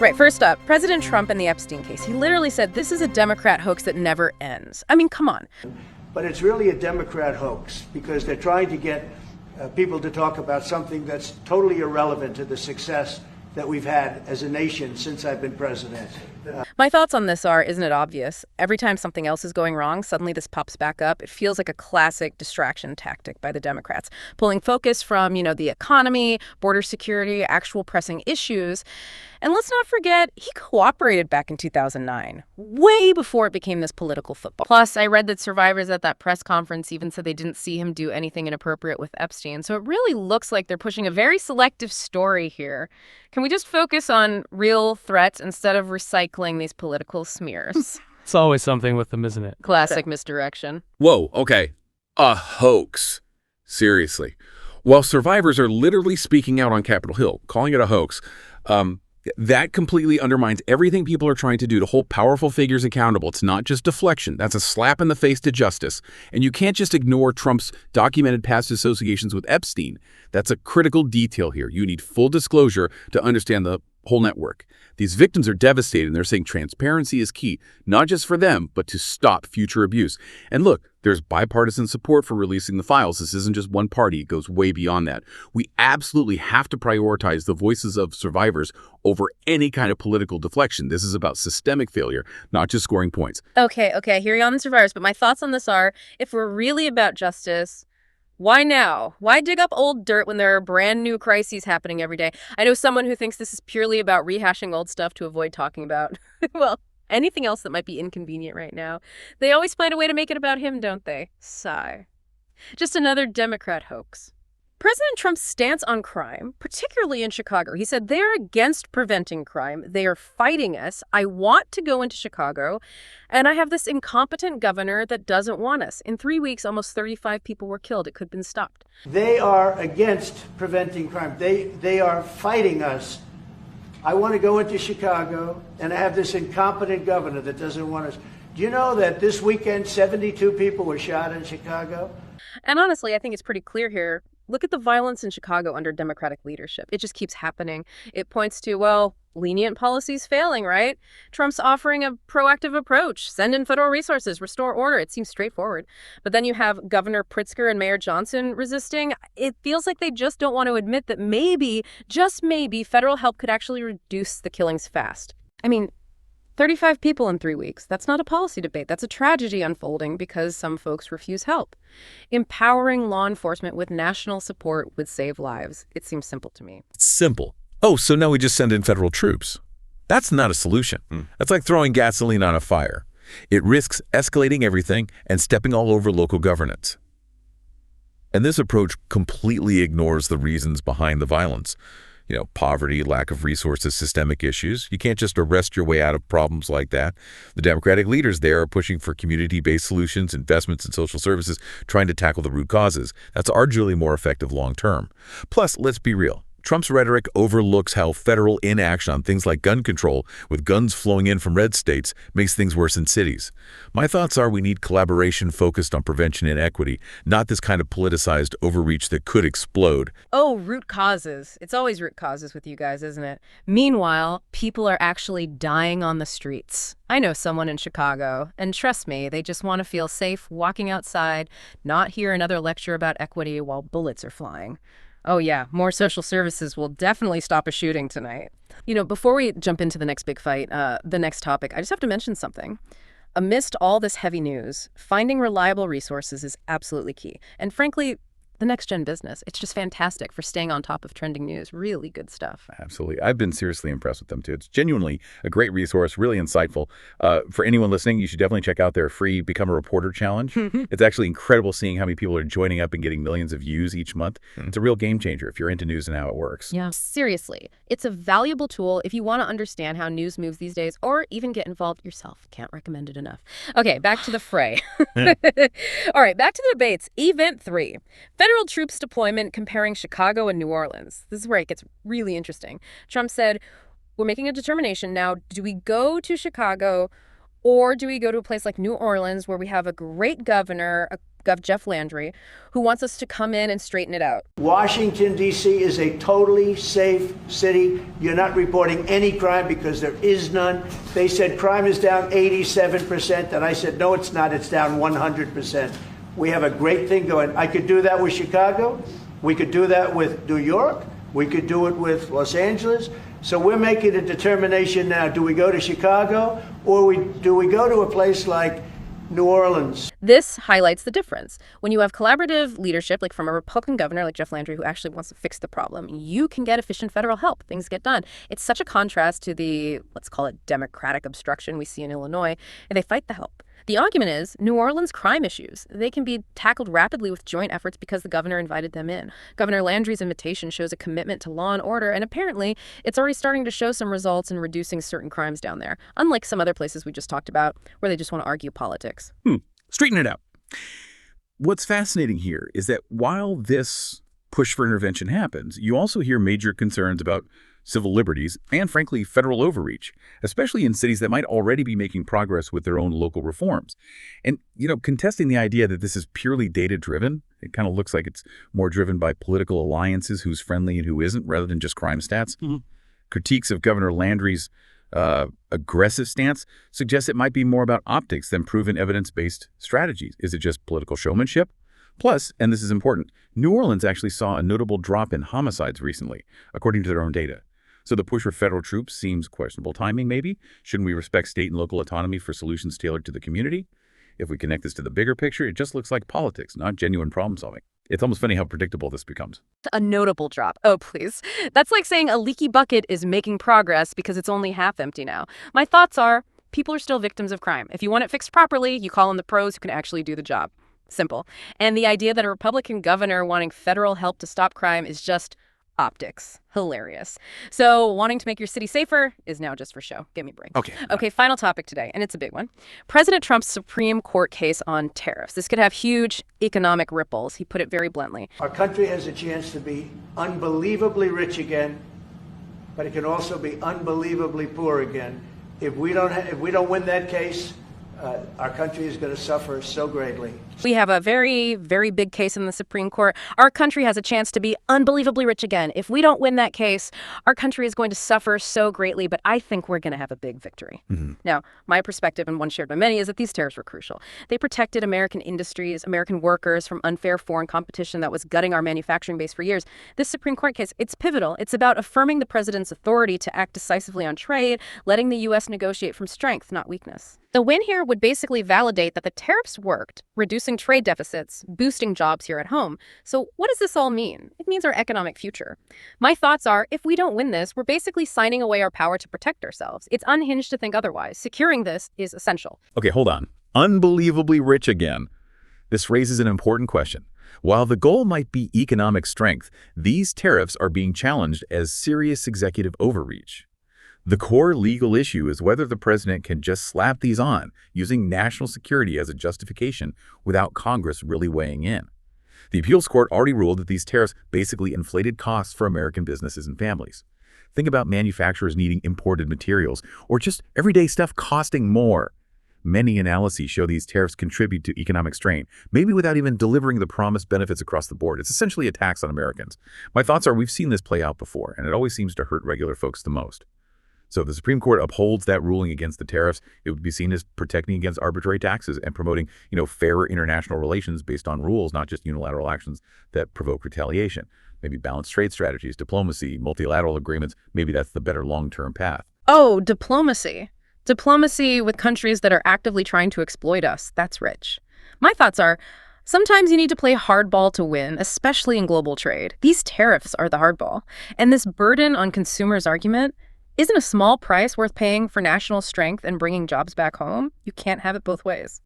Right, first up, President Trump and the Epstein case. He literally said this is a Democrat hoax that never ends. I mean, come on. But it's really a Democrat hoax because they're trying to get people to talk about something that's totally irrelevant to the success that we've had as a nation since I've been president. My thoughts on this are, isn't it obvious? Every time something else is going wrong, suddenly this pops back up. It feels like a classic distraction tactic by the Democrats, pulling focus from, the economy, border security, actual pressing issues. And let's not forget, he cooperated back in 2009, way before it became this political football. Plus, I read that survivors at that press conference even said they didn't see him do anything inappropriate with Epstein. So it really looks like they're pushing a very selective story here. Can we just focus on real threats instead of recycling these political smears? It's always something with them, isn't it? Classic misdirection. Whoa, okay. A hoax. Seriously. While survivors are literally speaking out on Capitol Hill, calling it a hoax, that completely undermines everything people are trying to do to hold powerful figures accountable. It's not just deflection. That's a slap in the face to justice. And you can't just ignore Trump's documented past associations with Epstein. That's a critical detail here. You need full disclosure to understand the whole network. These victims are devastated, and they're saying transparency is key, not just for them, but to stop future abuse. And look, there's bipartisan support for releasing the files. This isn't just one party. It goes way beyond that. We absolutely have to prioritize the voices of survivors over any kind of political deflection. This is about systemic failure, not just scoring points. Okay, I hear you on the survivors, but my thoughts on this are, if we're really about justice, why now? Why dig up old dirt when there are brand new crises happening every day? I know someone who thinks this is purely about rehashing old stuff to avoid talking about, well, anything else that might be inconvenient right now. They always find a way to make it about him, don't they? Sigh. Just another Democrat hoax. President Trump's stance on crime, particularly in Chicago, he said they're against preventing crime. They are fighting us. I want to go into Chicago, and I have this incompetent governor that doesn't want us. In 3 weeks, almost 35 people were killed. It could have been stopped. They are against preventing crime. They are fighting us. I want to go into Chicago, and I have this incompetent governor that doesn't want us. Do you know that this weekend 72 people were shot in Chicago? And honestly, I think it's pretty clear here. Look at the violence in Chicago under Democratic leadership. It just keeps happening. It points to, well, lenient policies failing, right? Trump's offering a proactive approach, send in federal resources, restore order. It seems straightforward. But then you have Governor Pritzker and Mayor Johnson resisting. It feels like they just don't want to admit that maybe, just maybe, federal help could actually reduce the killings fast. I mean, 35 people in 3 weeks. That's not a policy debate. That's a tragedy unfolding because some folks refuse help. Empowering law enforcement with national support would save lives. It seems simple to me. Simple. Oh, so now we just send in federal troops. That's not a solution. That's like throwing gasoline on a fire. It risks escalating everything and stepping all over local governance. And this approach completely ignores the reasons behind the violence. Poverty, lack of resources, systemic issues. You can't just arrest your way out of problems like that. The Democratic leaders there are pushing for community-based solutions, investments in social services, trying to tackle the root causes. That's arguably more effective long-term. Plus, let's be real. Trump's rhetoric overlooks how federal inaction on things like gun control, with guns flowing in from red states, makes things worse in cities. My thoughts are we need collaboration focused on prevention and equity, not this kind of politicized overreach that could explode. Oh, root causes. It's always root causes with you guys, isn't it? Meanwhile, people are actually dying on the streets. I know someone in Chicago, and trust me, they just want to feel safe walking outside, not hear another lecture about equity while bullets are flying. Oh yeah, more social services will definitely stop a shooting tonight. Before we jump into the next big fight, the next topic, I just have to mention something. Amidst all this heavy news, finding reliable resources is absolutely key. And frankly, the Next Gen Business, it's just fantastic for staying on top of trending news. Really good stuff. Absolutely. I've been seriously impressed with them, too. It's genuinely a great resource, really insightful. For anyone listening, you should definitely check out their free Become a Reporter challenge. It's actually incredible seeing how many people are joining up and getting millions of views each month. It's a real game changer if you're into news and how it works. Yeah, seriously. It's a valuable tool if you want to understand how news moves these days or even get involved yourself. Can't recommend it enough. Okay, back to the fray. All right, back to the debates. Event 3. Federal troops deployment comparing Chicago and New Orleans. This is where it gets really interesting. Trump said, we're making a determination now. Do we go to Chicago or do we go to a place like New Orleans where we have a great governor, a Gov. Jeff Landry, who wants us to come in and straighten it out. Washington, D.C. is a totally safe city. You're not reporting any crime because there is none. They said crime is down 87%, and I said, no, it's not. It's down 100%. We have a great thing going. I could do that with Chicago. We could do that with New York. We could do it with Los Angeles. So we're making a determination now. Do we go to Chicago or do we go to a place like New Orleans? This highlights the difference. When you have collaborative leadership, like from a Republican governor like Jeff Landry, who actually wants to fix the problem, you can get efficient federal help. Things get done. It's such a contrast to the, let's call it, Democratic obstruction we see in Illinois, and they fight the help. The argument is New Orleans crime issues. They can be tackled rapidly with joint efforts because the governor invited them in. Governor Landry's invitation shows a commitment to law and order, and apparently it's already starting to show some results in reducing certain crimes down there, unlike some other places we just talked about where they just want to argue politics. Straighten it out. What's fascinating here is that while this push for intervention happens, you also hear major concerns about civil liberties, and frankly, federal overreach, especially in cities that might already be making progress with their own local reforms. And, contesting the idea that this is purely data-driven, it kind of looks like it's more driven by political alliances, who's friendly and who isn't, rather than just crime stats. Critiques of Governor Landry's aggressive stance suggest it might be more about optics than proven evidence-based strategies. Is it just political showmanship? Plus, and this is important, New Orleans actually saw a notable drop in homicides recently, according to their own data. So the push for federal troops seems questionable timing, maybe. Shouldn't we respect state and local autonomy for solutions tailored to the community? If we connect this to the bigger picture, it just looks like politics, not genuine problem solving. It's almost funny how predictable this becomes. A notable drop. Oh, please. That's like saying a leaky bucket is making progress because it's only half empty now. My thoughts are, people are still victims of crime. If you want it fixed properly, you call in the pros who can actually do the job. Simple. And the idea that a Republican governor wanting federal help to stop crime is just optics. Hilarious. So wanting to make your city safer is now just for show. Give me a break. Okay, final topic today, and it's a big one. President Trump's Supreme Court case on tariffs. This could have huge economic ripples. He put it very bluntly. Our country has a chance to be unbelievably rich again, but it can also be unbelievably poor again. If we don't win that case, our country is going to suffer so greatly. We have a very, very big case in the Supreme Court. Our country has a chance to be unbelievably rich again. If we don't win that case, our country is going to suffer so greatly, but I think we're going to have a big victory. Now, my perspective, and one shared by many, is that these tariffs were crucial. They protected American industries, American workers from unfair foreign competition that was gutting our manufacturing base for years. This Supreme Court case, it's pivotal. It's about affirming the president's authority to act decisively on trade, letting the U.S. negotiate from strength, not weakness. The win here would basically validate that the tariffs worked, reducing trade deficits, boosting jobs here at home. So what does this all mean? It means our economic future. My thoughts are, if we don't win this, we're basically signing away our power to protect ourselves. It's unhinged to think otherwise. Securing this is essential. Okay, hold on. Unbelievably rich again. This raises an important question. While the goal might be economic strength, these tariffs are being challenged as serious executive overreach. The core legal issue is whether the president can just slap these on using national security as a justification without Congress really weighing in. The appeals court already ruled that these tariffs basically inflated costs for American businesses and families. Think about manufacturers needing imported materials or just everyday stuff costing more. Many analyses show these tariffs contribute to economic strain, maybe without even delivering the promised benefits across the board. It's essentially a tax on Americans. My thoughts are we've seen this play out before, and it always seems to hurt regular folks the most. So if the Supreme Court upholds that ruling against the tariffs, it would be seen as protecting against arbitrary taxes and promoting, fairer international relations based on rules, not just unilateral actions that provoke retaliation. Maybe balanced trade strategies, diplomacy, multilateral agreements. Maybe that's the better long-term path. Oh, diplomacy. Diplomacy with countries that are actively trying to exploit us. That's rich. My thoughts are, sometimes you need to play hardball to win, especially in global trade. These tariffs are the hardball. And this burden on consumers argument isn't a small price worth paying for national strength and bringing jobs back home. You can't have it both ways.